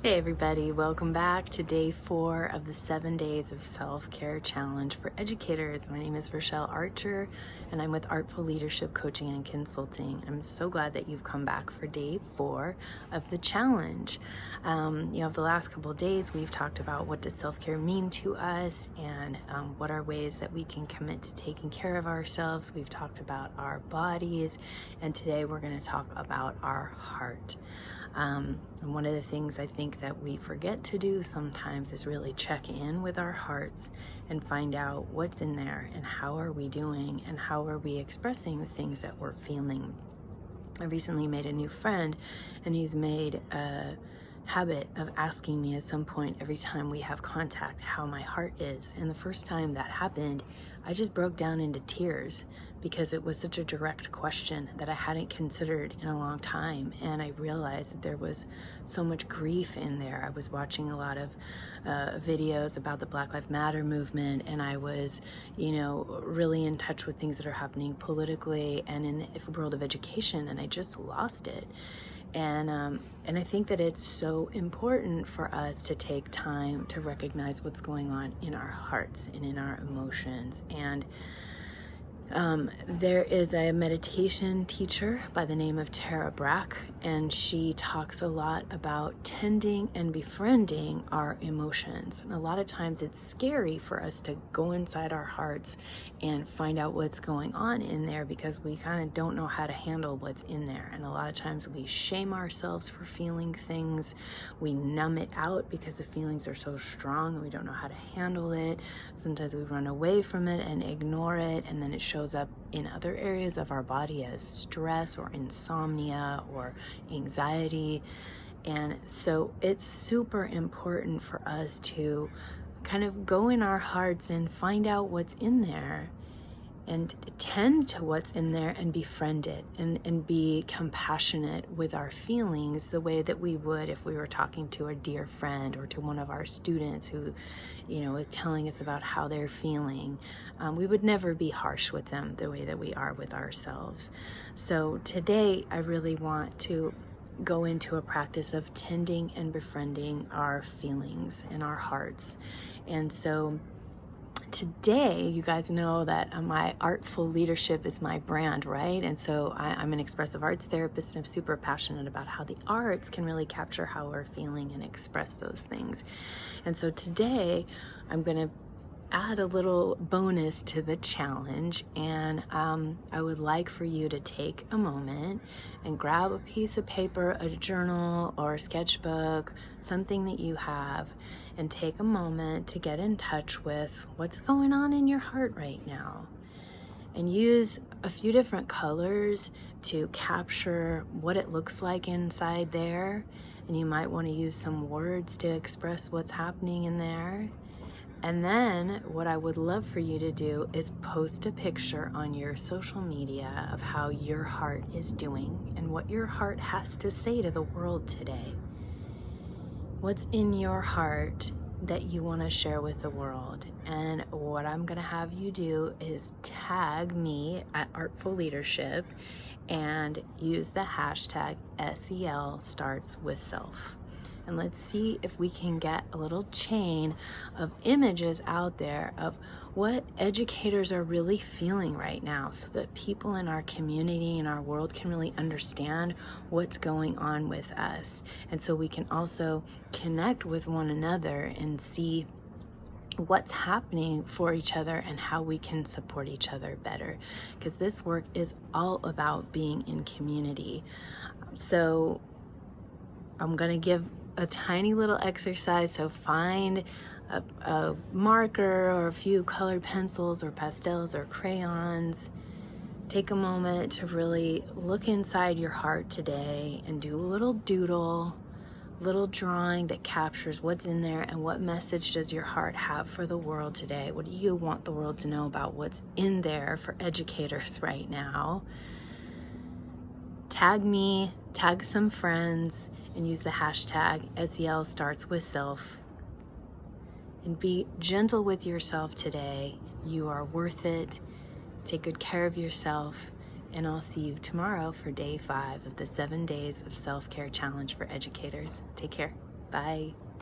Hey everybody, welcome back to day 4 of the 7 days of self-care challenge for educators. My name is Rachelle Archer and I'm with Artful Leadership Coaching and Consulting. I'm so glad that you've come back for day 4 of the challenge. The last couple of days we've talked about what does self-care mean to us and what are ways that we can commit to taking care of ourselves. We've talked about our bodies, and today we're going to talk about our heart. And one of the things I think that we forget to do sometimes is really check in with our hearts and find out what's in there and how are we doing and how are we expressing the things that we're feeling. I recently made a new friend, and he's made a habit of asking me at some point every time we have contact how my heart is. And the first time that happened, I just broke down into tears because it was such a direct question that I hadn't considered in a long time. And I realized that there was so much grief in there. I was watching a lot of videos about the Black Lives Matter movement, and I was, really in touch with things that are happening politically and in the world of education, and I just lost it. And I think that it's so important for us to take time to recognize what's going on in our hearts and in our emotions. And there is a meditation teacher by the name of Tara Brach, and she talks a lot about tending and befriending our emotions. And a lot of times it's scary for us to go inside our hearts and find out what's going on in there because we kind of don't know how to handle what's in there. And a lot of times we shame ourselves for feeling things. We numb it out because the feelings are so strong and we don't know how to handle it. Sometimes we run away from it and ignore it, and then it shows up in other areas of our body as stress or insomnia or anxiety. And so it's super important for us to kind of go in our hearts and find out what's in there and tend to what's in there and befriend it and be compassionate with our feelings the way that we would if we were talking to a dear friend or to one of our students who, is telling us about how they're feeling. We would never be harsh with them the way that we are with ourselves. So today I really want to go into a practice of tending and befriending our feelings and our hearts. And so today, you guys know that my Artful Leadership is my brand, right? And so I'm an expressive arts therapist, and I'm super passionate about how the arts can really capture how we're feeling and express those things. And so today, I'm going to add a little bonus to the challenge, and I would like for you to take a moment and grab a piece of paper, a journal or a sketchbook, something that you have, and take a moment to get in touch with what's going on in your heart right now, and use a few different colors to capture what it looks like inside there. And you might want to use some words to express what's happening in there. And then what I would love for you to do is post a picture on your social media of how your heart is doing and what your heart has to say to the world today. What's in your heart that you want to share with the world? And what I'm going to have you do is tag me at Artful Leadership and use the hashtag SEL starts with self. And let's see if we can get a little chain of images out there of what educators are really feeling right now, so that people in our community and our world can really understand what's going on with us. And so we can also connect with one another and see what's happening for each other and how we can support each other better. Because this work is all about being in community. So I'm going to give a tiny little exercise. So find a marker or a few colored pencils or pastels or crayons. Take a moment to really look inside your heart today and do a little doodle, little drawing that captures what's in there and what message does your heart have for the world today. What do you want the world to know about what's in there for educators right now? Tag me, tag some friends, and use the hashtag SEL starts with self. And be gentle with yourself today. You are worth it. Take good care of yourself. And I'll see you tomorrow for day 5 of the 7 days of self-care challenge for educators. Take care. Bye.